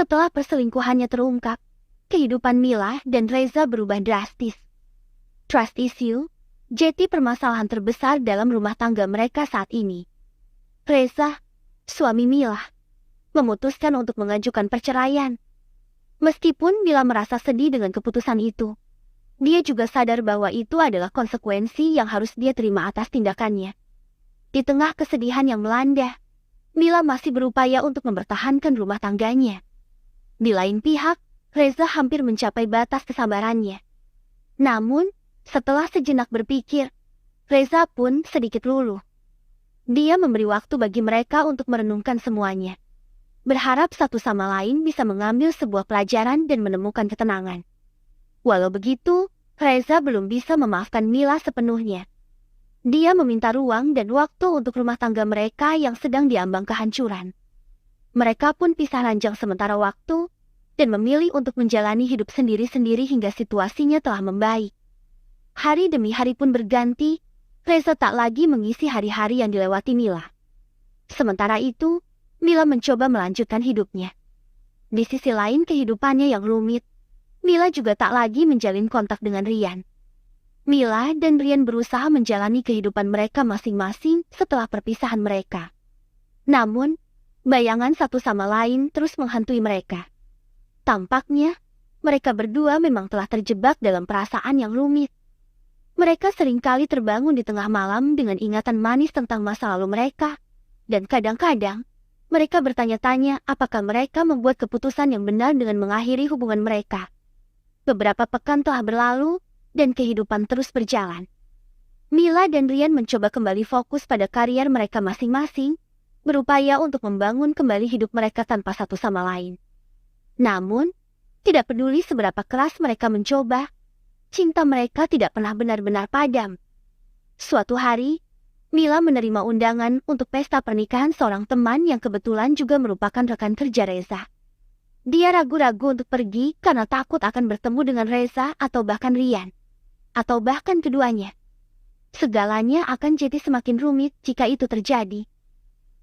Setelah perselingkuhannya terungkap, kehidupan Mila dan Reza berubah drastis. Trust issue jadi permasalahan terbesar dalam rumah tangga mereka saat ini. Reza, suami Mila, memutuskan untuk mengajukan perceraian. Meskipun Mila merasa sedih dengan keputusan itu, dia juga sadar bahwa itu adalah konsekuensi yang harus dia terima atas tindakannya. Di tengah kesedihan yang melanda, Mila masih berupaya untuk mempertahankan rumah tangganya. Di lain pihak, Reza hampir mencapai batas kesabarannya. Namun, setelah sejenak berpikir, Reza pun sedikit luluh. Dia memberi waktu bagi mereka untuk merenungkan semuanya, berharap satu sama lain bisa mengambil sebuah pelajaran dan menemukan ketenangan. Walau begitu, Reza belum bisa memaafkan Mila sepenuhnya. Dia meminta ruang dan waktu untuk rumah tangga mereka yang sedang diambang kehancuran. Mereka pun pisah ranjang sementara waktu dan memilih untuk menjalani hidup sendiri-sendiri hingga situasinya telah membaik. Hari demi hari pun berganti, Reza tak lagi mengisi hari-hari yang dilewati Mila. Sementara itu, Mila mencoba melanjutkan hidupnya. Di sisi lain kehidupannya yang rumit, Mila juga tak lagi menjalin kontak dengan Rian. Mila dan Rian berusaha menjalani kehidupan mereka masing-masing setelah perpisahan mereka. Namun, bayangan satu sama lain terus menghantui mereka. Tampaknya, mereka berdua memang telah terjebak dalam perasaan yang rumit. Mereka seringkali terbangun di tengah malam dengan ingatan manis tentang masa lalu mereka, dan kadang-kadang, mereka bertanya-tanya apakah mereka membuat keputusan yang benar dengan mengakhiri hubungan mereka. Beberapa pekan telah berlalu, dan kehidupan terus berjalan. Mila dan Rian mencoba kembali fokus pada karier mereka masing-masing, berupaya untuk membangun kembali hidup mereka tanpa satu sama lain. Namun, tidak peduli seberapa keras mereka mencoba, cinta mereka tidak pernah benar-benar padam. Suatu hari, Mila menerima undangan untuk pesta pernikahan seorang teman yang kebetulan juga merupakan rekan kerja Reza. Dia ragu-ragu untuk pergi karena takut akan bertemu dengan Reza atau bahkan Rian. Atau bahkan keduanya. Segalanya akan jadi semakin rumit jika itu terjadi.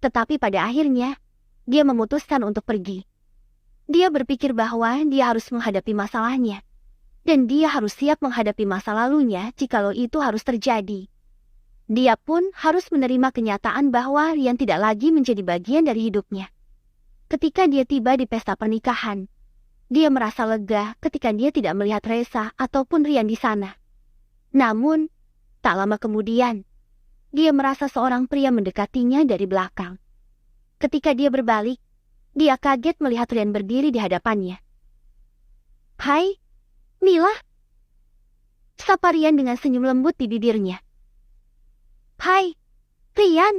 Tetapi pada akhirnya, dia memutuskan untuk pergi. Dia berpikir bahwa dia harus menghadapi masalahnya. Dan dia harus siap menghadapi masa lalunya jikalau itu harus terjadi. Dia pun harus menerima kenyataan bahwa Rian tidak lagi menjadi bagian dari hidupnya. Ketika dia tiba di pesta pernikahan, dia merasa lega ketika dia tidak melihat Reza ataupun Rian di sana. Namun, tak lama kemudian, dia merasa seorang pria mendekatinya dari belakang. Ketika dia berbalik, dia kaget melihat Rian berdiri di hadapannya. "Hai, Mila," sapa Rian dengan senyum lembut di bibirnya. "Hai, Rian,"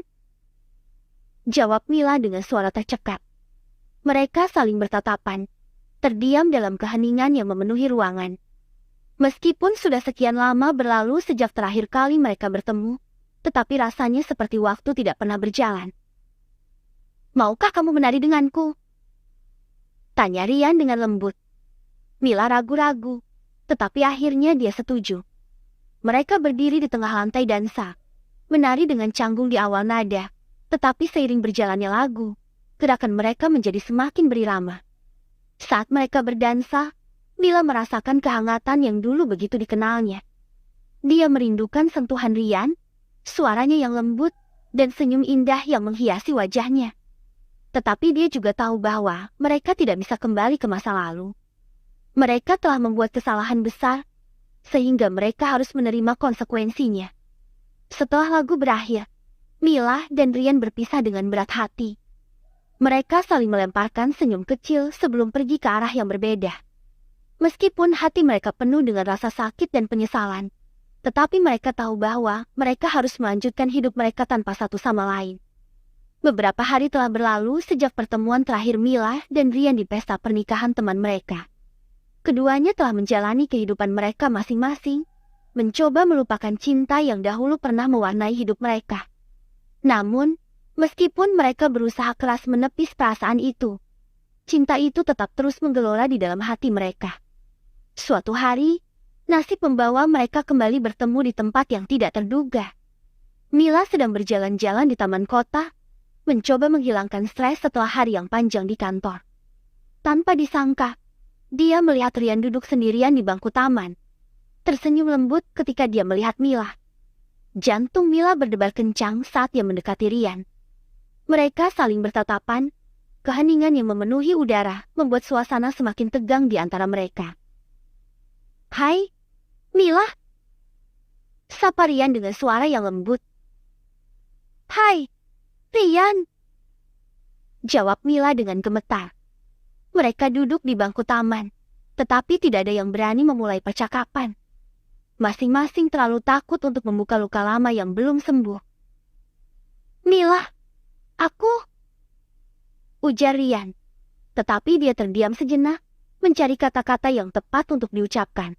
jawab Mila dengan suara tercekat. Mereka saling bertatapan, terdiam dalam keheningan yang memenuhi ruangan. Meskipun sudah sekian lama berlalu sejak terakhir kali mereka bertemu, tetapi rasanya seperti waktu tidak pernah berjalan. "Maukah kamu menari denganku?" tanya Rian dengan lembut. Mila ragu-ragu, tetapi akhirnya dia setuju. Mereka berdiri di tengah lantai dansa, menari dengan canggung di awal nada, tetapi seiring berjalannya lagu, gerakan mereka menjadi semakin berirama. Saat mereka berdansa, Mila merasakan kehangatan yang dulu begitu dikenalnya. Dia merindukan sentuhan Rian, suaranya yang lembut, dan senyum indah yang menghiasi wajahnya. Tetapi dia juga tahu bahwa mereka tidak bisa kembali ke masa lalu. Mereka telah membuat kesalahan besar, sehingga mereka harus menerima konsekuensinya. Setelah lagu berakhir, Mila dan Rian berpisah dengan berat hati. Mereka saling melemparkan senyum kecil sebelum pergi ke arah yang berbeda. Meskipun hati mereka penuh dengan rasa sakit dan penyesalan, tetapi mereka tahu bahwa mereka harus melanjutkan hidup mereka tanpa satu sama lain. Beberapa hari telah berlalu sejak pertemuan terakhir Mila dan Rian di pesta pernikahan teman mereka. Keduanya telah menjalani kehidupan mereka masing-masing, mencoba melupakan cinta yang dahulu pernah mewarnai hidup mereka. Namun, meskipun mereka berusaha keras menepis perasaan itu, cinta itu tetap terus menggelora di dalam hati mereka. Suatu hari, nasib membawa mereka kembali bertemu di tempat yang tidak terduga. Mila sedang berjalan-jalan di taman kota, mencoba menghilangkan stres setelah hari yang panjang di kantor. Tanpa disangka, dia melihat Rian duduk sendirian di bangku taman. Tersenyum lembut ketika dia melihat Mila. Jantung Mila berdebar kencang saat dia mendekati Rian. Mereka saling bertatapan. Keheningan yang memenuhi udara membuat suasana semakin tegang di antara mereka. "Hai, Mila," sapa Rian dengan suara yang lembut. "Hai, Rian," jawab Mila dengan gemetar. Mereka duduk di bangku taman, tetapi tidak ada yang berani memulai percakapan. Masing-masing terlalu takut untuk membuka luka lama yang belum sembuh. "Mila, aku," ujar Rian. Tetapi dia terdiam sejenak, mencari kata-kata yang tepat untuk diucapkan.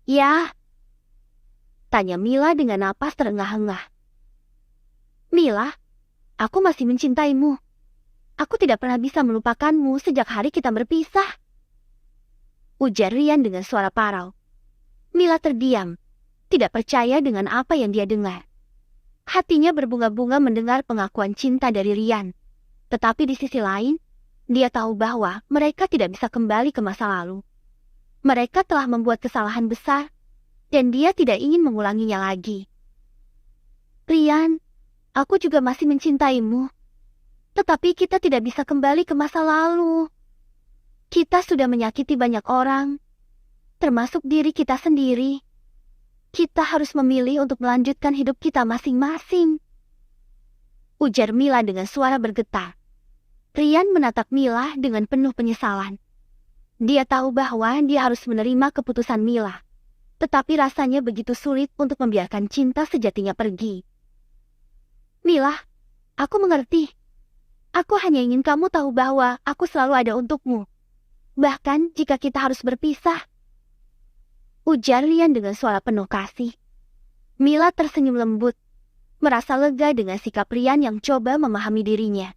"Ya?" tanya Mila dengan napas terengah-engah. "Mila, aku masih mencintaimu. Aku tidak pernah bisa melupakanmu sejak hari kita berpisah," ujar Rian dengan suara parau. Mila terdiam, tidak percaya dengan apa yang dia dengar. Hatinya berbunga-bunga mendengar pengakuan cinta dari Rian. Tetapi di sisi lain, dia tahu bahwa mereka tidak bisa kembali ke masa lalu. Mereka telah membuat kesalahan besar, dan dia tidak ingin mengulanginya lagi. "Rian, aku juga masih mencintaimu. Tetapi kita tidak bisa kembali ke masa lalu. Kita sudah menyakiti banyak orang, termasuk diri kita sendiri. Kita harus memilih untuk melanjutkan hidup kita masing-masing," ujar Mila dengan suara bergetar. Rian menatap Mila dengan penuh penyesalan. Dia tahu bahwa dia harus menerima keputusan Mila. Tetapi rasanya begitu sulit untuk membiarkan cinta sejatinya pergi. "Mila, aku mengerti. Aku hanya ingin kamu tahu bahwa aku selalu ada untukmu. Bahkan jika kita harus berpisah," ujar Rian dengan suara penuh kasih. Mila tersenyum lembut, merasa lega dengan sikap Rian yang coba memahami dirinya.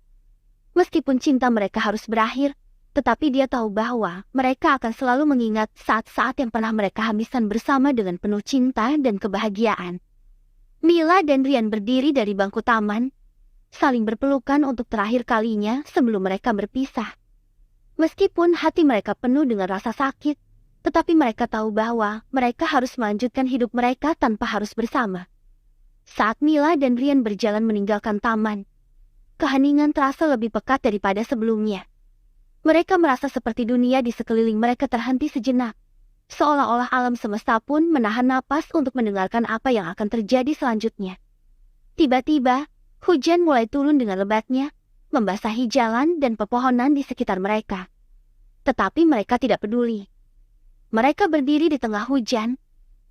Meskipun cinta mereka harus berakhir, tetapi dia tahu bahwa mereka akan selalu mengingat saat-saat yang pernah mereka habiskan bersama dengan penuh cinta dan kebahagiaan. Mila dan Rian berdiri dari bangku taman, saling berpelukan untuk terakhir kalinya sebelum mereka berpisah. Meskipun hati mereka penuh dengan rasa sakit, tetapi mereka tahu bahwa mereka harus melanjutkan hidup mereka tanpa harus bersama. Saat Mila dan Rian berjalan meninggalkan taman, keheningan terasa lebih pekat daripada sebelumnya. Mereka merasa seperti dunia di sekeliling mereka terhenti sejenak, seolah-olah alam semesta pun menahan napas untuk mendengarkan apa yang akan terjadi selanjutnya. Tiba-tiba, hujan mulai turun dengan lebatnya, membasahi jalan dan pepohonan di sekitar mereka. Tetapi mereka tidak peduli. Mereka berdiri di tengah hujan,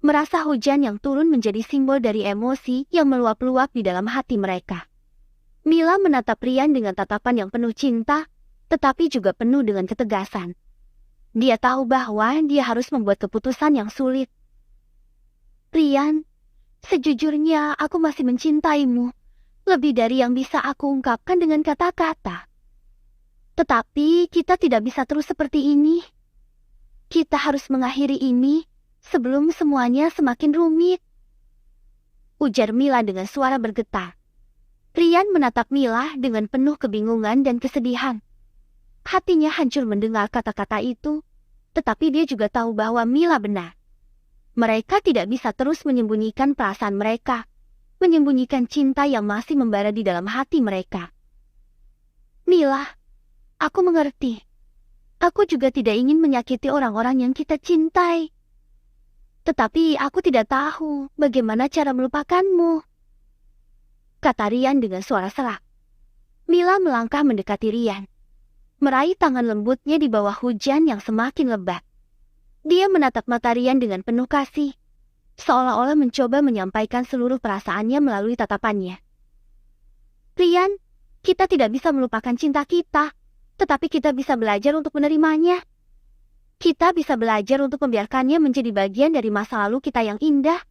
merasa hujan yang turun menjadi simbol dari emosi yang meluap-luap di dalam hati mereka. Mila menatap Rian dengan tatapan yang penuh cinta, tetapi juga penuh dengan ketegasan. Dia tahu bahwa dia harus membuat keputusan yang sulit. "Rian, sejujurnya aku masih mencintaimu, lebih dari yang bisa aku ungkapkan dengan kata-kata. Tetapi kita tidak bisa terus seperti ini. Kita harus mengakhiri ini sebelum semuanya semakin rumit," ujar Mila dengan suara bergetar. Rian menatap Mila dengan penuh kebingungan dan kesedihan. Hatinya hancur mendengar kata-kata itu, tetapi dia juga tahu bahwa Mila benar. Mereka tidak bisa terus menyembunyikan perasaan mereka, menyembunyikan cinta yang masih membara di dalam hati mereka. "Mila, aku mengerti. Aku juga tidak ingin menyakiti orang-orang yang kita cintai. Tetapi aku tidak tahu bagaimana cara melupakanmu," kata Rian dengan suara serak. Mila melangkah mendekati Rian, meraih tangan lembutnya di bawah hujan yang semakin lebat. Dia menatap mata Rian dengan penuh kasih, seolah-olah mencoba menyampaikan seluruh perasaannya melalui tatapannya. "Rian, kita tidak bisa melupakan cinta kita, tetapi kita bisa belajar untuk menerimanya. Kita bisa belajar untuk membiarkannya menjadi bagian dari masa lalu kita yang indah,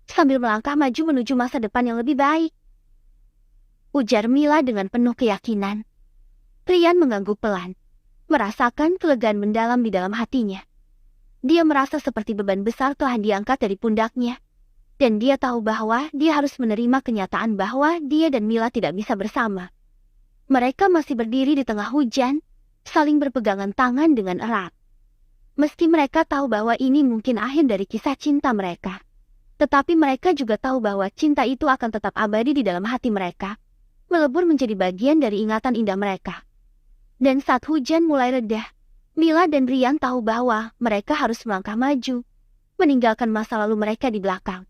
sambil melangkah maju menuju masa depan yang lebih baik," ujar Mila dengan penuh keyakinan. Rian mengangguk pelan, merasakan kelegaan mendalam di dalam hatinya. Dia merasa seperti beban besar telah diangkat dari pundaknya, dan dia tahu bahwa dia harus menerima kenyataan bahwa dia dan Mila tidak bisa bersama. Mereka masih berdiri di tengah hujan, saling berpegangan tangan dengan erat. Meski mereka tahu bahwa ini mungkin akhir dari kisah cinta mereka, tetapi mereka juga tahu bahwa cinta itu akan tetap abadi di dalam hati mereka, melebur menjadi bagian dari ingatan indah mereka. Dan saat hujan mulai reda, Mila dan Brian tahu bahwa mereka harus melangkah maju, meninggalkan masa lalu mereka di belakang.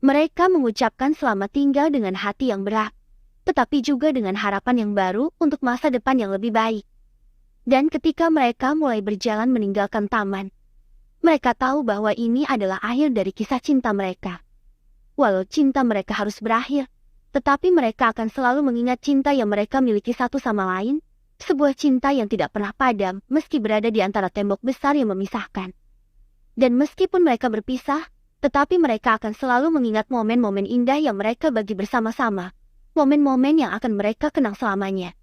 Mereka mengucapkan selamat tinggal dengan hati yang berat, tetapi juga dengan harapan yang baru untuk masa depan yang lebih baik. Dan ketika mereka mulai berjalan meninggalkan taman, mereka tahu bahwa ini adalah akhir dari kisah cinta mereka. Walau cinta mereka harus berakhir, tetapi mereka akan selalu mengingat cinta yang mereka miliki satu sama lain, sebuah cinta yang tidak pernah padam meski berada di antara tembok besar yang memisahkan. Dan meskipun mereka berpisah, tetapi mereka akan selalu mengingat momen-momen indah yang mereka bagi bersama-sama, momen-momen yang akan mereka kenang selamanya.